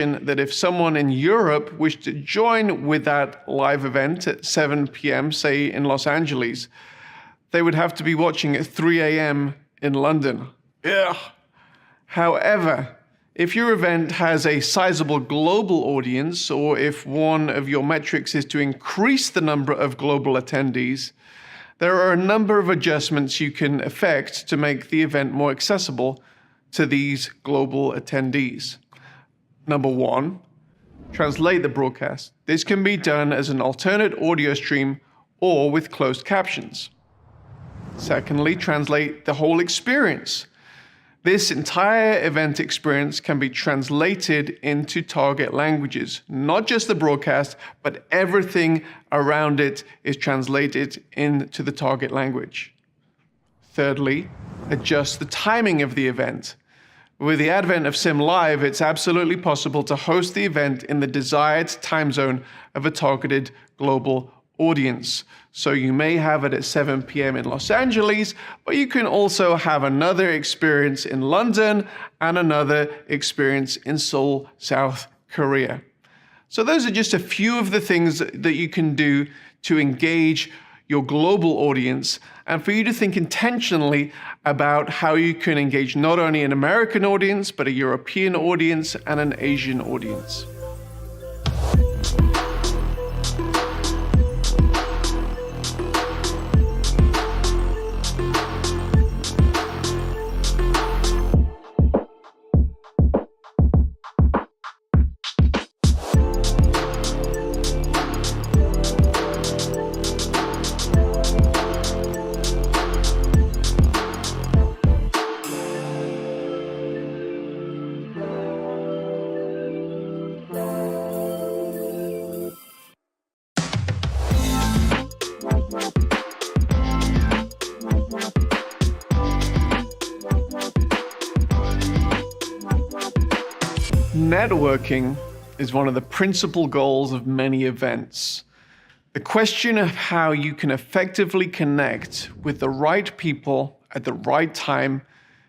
that if someone in Europe wished to join with that live event at 7 p.m., say in Los Angeles, they would have to be watching at 3 a.m. in London. Ugh. However, if your event has a sizable global audience, or if one of your metrics is to increase the number of global attendees, there are a number of adjustments you can effect to make the event more accessible to these global attendees. Number one, translate the broadcast. This can be done as an alternate audio stream or with closed captions. Secondly, translate the whole experience. This entire event experience can be translated into target languages. Not just the broadcast, but everything around it is translated into the target language. Thirdly, adjust the timing of the event. With the advent of Sim Live, it's absolutely possible to host the event in the desired time zone of a targeted global audience. So you may have it at 7 p.m. in Los Angeles, but you can also have another experience in London and another experience in Seoul, South Korea. So those are just a few of the things that you can do to engage your global audience, and for you to think intentionally about how you can engage not only an American audience, but a European audience and an Asian audience. Networking is one of the principal goals of many events. The question of how you can effectively connect with the right people at the right time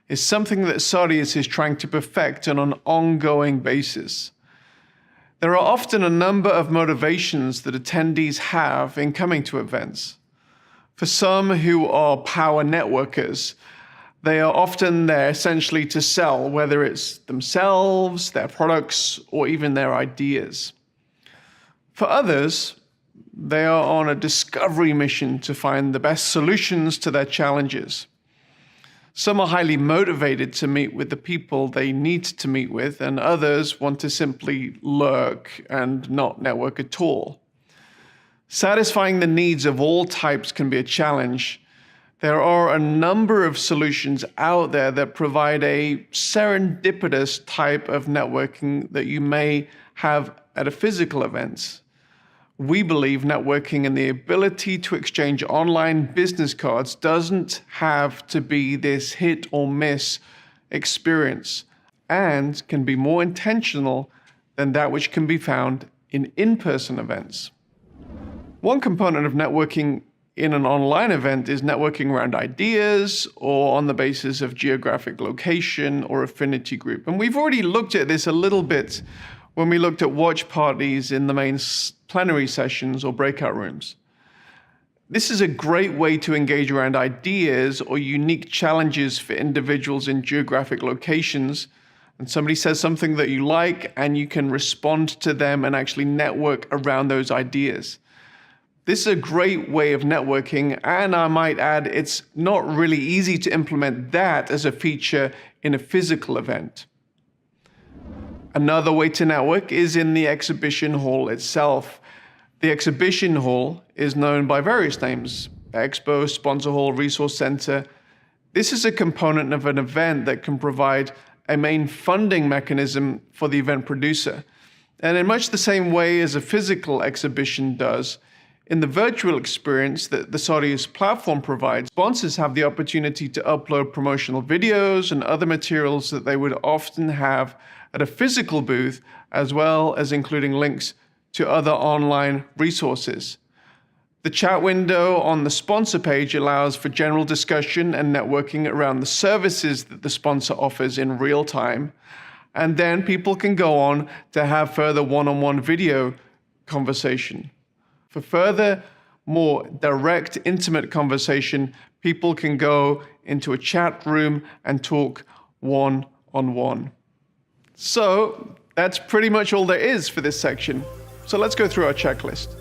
is something that Sarius is trying to perfect on an ongoing basis. There are often a number of motivations that attendees have in coming to events. For some who are power networkers, they are often there essentially to sell, whether it's themselves, their products, or even their ideas. For others, they are on a discovery mission to find the best solutions to their challenges. Some are highly motivated to meet with the people they need to meet with, and others want to simply lurk and not network at all. Satisfying the needs of all types can be a challenge. There are a number of solutions out there that provide a serendipitous type of networking that you may have at a physical event. We believe networking and the ability to exchange online business cards doesn't have to be this hit or miss experience, and can be more intentional than that which can be found in in-person events. One component of networking in an online event is networking around ideas or on the basis of geographic location or affinity group. And we've already looked at this a little bit when we looked at watch parties in the main plenary sessions or breakout rooms. This is a great way to engage around ideas or unique challenges for individuals in geographic locations. And somebody says something that you like, and you can respond to them and actually network around those ideas. This is a great way of networking, and I might add, it's not really easy to implement that as a feature in a physical event. Another way to network is in the exhibition hall itself. The exhibition hall is known by various names: Expo, Sponsor Hall, Resource Center. This is a component of an event that can provide a main funding mechanism for the event producer. And in much the same way as a physical exhibition does, in the virtual experience that the Sarius platform provides, sponsors have the opportunity to upload promotional videos and other materials that they would often have at a physical booth, as well as including links to other online resources. The chat window on the sponsor page allows for general discussion and networking around the services that the sponsor offers in real time. And then people can go on to have further one-on-one video conversation. For further, more direct, intimate conversation, people can go into a chat room and talk one-on-one. So that's pretty much all there is for this section. So let's go through our checklist.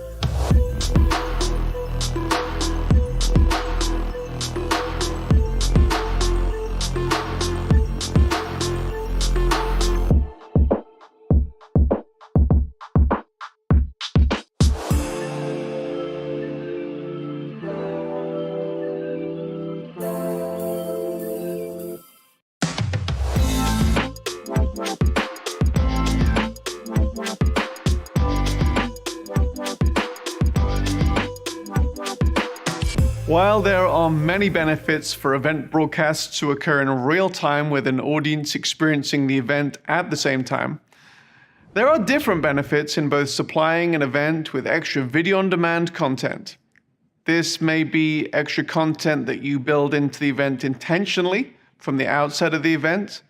While there are many benefits for event broadcasts to occur in real time with an audience experiencing the event at the same time, there are different benefits in both supplying an event with extra video-on-demand content. This may be extra content that you build into the event intentionally from the outset of the event,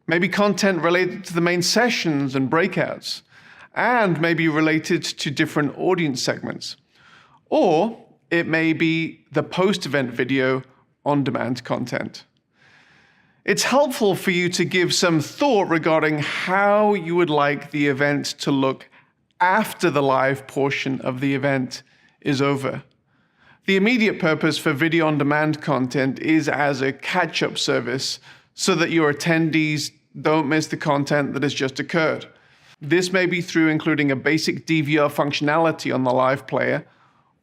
maybe content related to the main sessions and breakouts, and maybe related to different audience segments. Or it may be the post-event video on-demand content. It's helpful for you to give some thought regarding how you would like the event to look after the live portion of the event is over. The immediate purpose for video on-demand content is as a catch-up service so that your attendees don't miss the content that has just occurred. This may be through including a basic DVR functionality on the live player,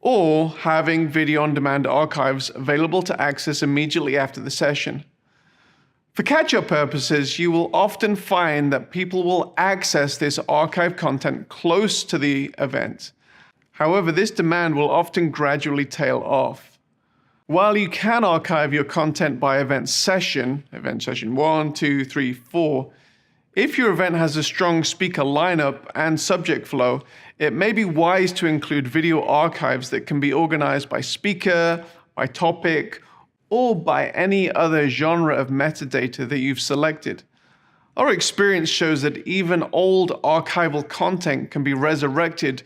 or having video-on-demand archives available to access immediately after the session. For catch-up purposes, you will often find that people will access this archive content close to the event. However, this demand will often gradually tail off. While you can archive your content by event session 1, 2, 3, 4, if your event has a strong speaker lineup and subject flow, it may be wise to include video archives that can be organized by speaker, by topic, or by any other genre of metadata that you've selected. Our experience shows that even old archival content can be resurrected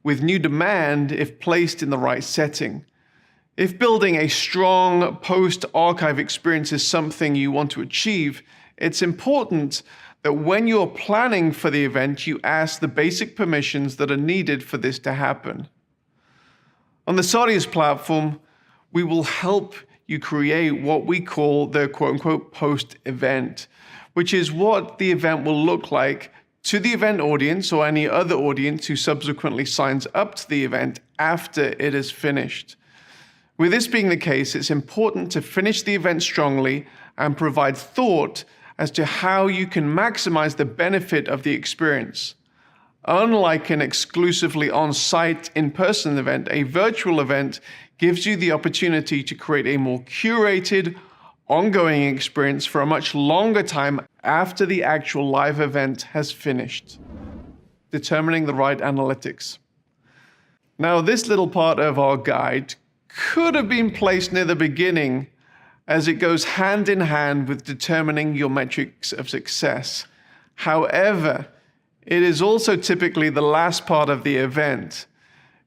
with new demand if placed in the right setting. If building a strong post-archive experience is something you want to achieve, it's important that when you're planning for the event, you ask the basic permissions that are needed for this to happen. On the Sardius platform, we will help you create what we call the quote-unquote post-event, which is what the event will look like to the event audience or any other audience who subsequently signs up to the event after it is finished. With this being the case, it's important to finish the event strongly and provide thought as to how you can maximize the benefit of the experience. Unlike an exclusively on-site, in-person event, a virtual event gives you the opportunity to create a more curated, ongoing experience for a much longer time after the actual live event has finished. Determining the right analytics. Now, this little part of our guide could have been placed near the beginning, as it goes hand in hand with determining your metrics of success. However, it is also typically the last part of the event.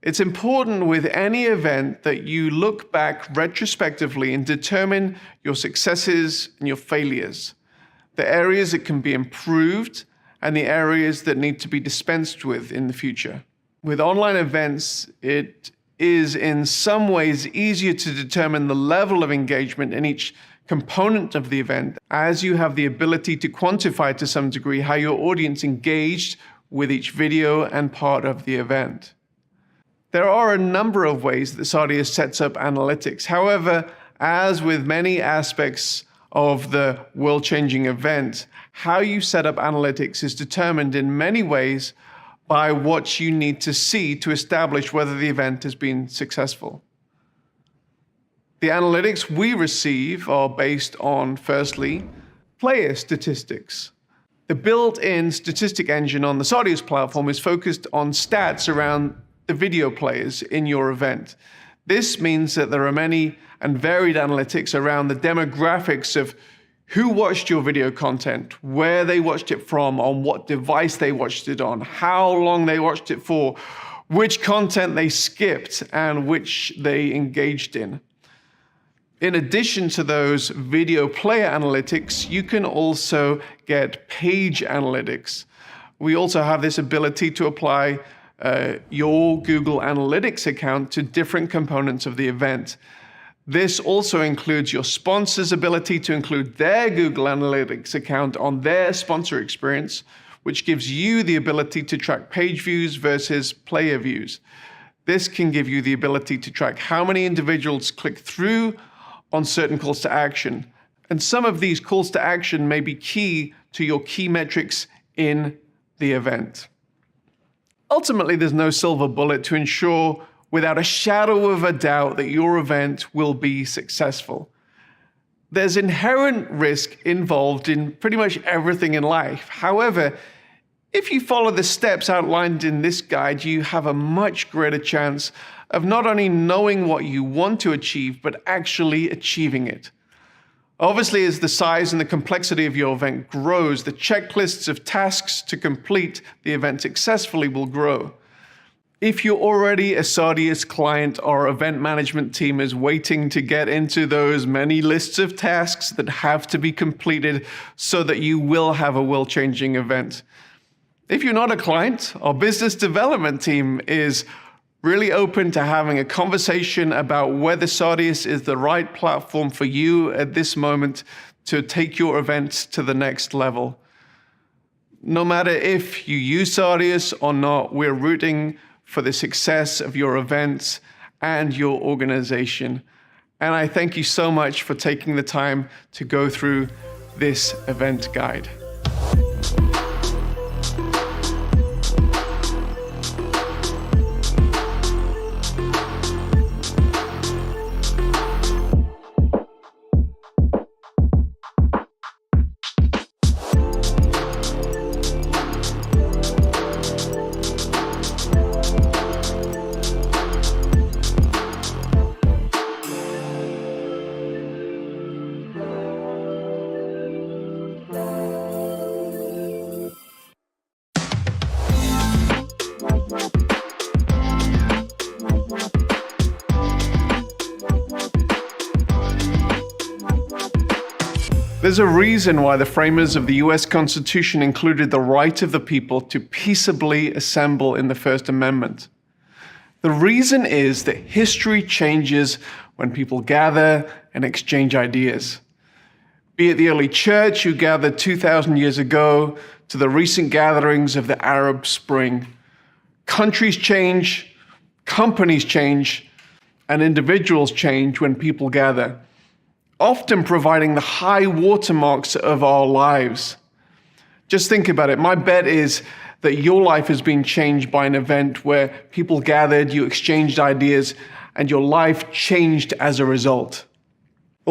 It's important with any event that you look back retrospectively and determine your successes and your failures, the areas that can be improved and the areas that need to be dispensed with in the future. With online events, it is in some ways easier to determine the level of engagement in each component of the event, as you have the ability to quantify to some degree how your audience engaged with each video and part of the event. There are a number of ways that Sardius sets up analytics. However, as with many aspects of the world-changing event, how you set up analytics is determined in many ways by what you need to see to establish whether the event has been successful. The analytics we receive are based on, firstly, player statistics. The built-in statistic engine on the Sardius platform is focused on stats around the video players in your event. This means that there are many and varied analytics around the demographics of who watched your video content, where they watched it from, on what device they watched it on, how long they watched it for, which content they skipped, and which they engaged in. In addition to those video player analytics, you can also get page analytics. We also have this ability to apply your Google Analytics account to different components of the event. This also includes your sponsor's ability to include their Google Analytics account on their sponsor experience, which gives you the ability to track page views versus player views. This can give you the ability to track how many individuals click through on certain calls to action. And some of these calls to action may be key to your key metrics in the event. Ultimately, there's no silver bullet to ensure without a shadow of a doubt that your event will be successful. There's inherent risk involved in pretty much everything in life. However, if you follow the steps outlined in this guide, you have a much greater chance of not only knowing what you want to achieve, but actually achieving it. Obviously, as the size and the complexity of your event grows, the checklists of tasks to complete the event successfully will grow. If you're already a Sardius client, our event management team is waiting to get into those many lists of tasks that have to be completed so that you will have a world-changing event. If you're not a client, our business development team is really open to having a conversation about whether Sardius is the right platform for you at this moment to take your event to the next level. No matter if you use Sardius or not, we're rooting for the success of your events and your organization. And I thank you so much for taking the time to go through this event guide. There's a reason why the framers of the US Constitution included the right of the people to peaceably assemble in the First Amendment. The reason is that history changes when people gather and exchange ideas. Be it the early church who gathered 2,000 years ago to the recent gatherings of the Arab Spring. Countries change, companies change, and individuals change when people gather, often providing the high watermarks of our lives. Just think about it. My bet is that your life has been changed by an event where people gathered, you exchanged ideas, and your life changed as a result.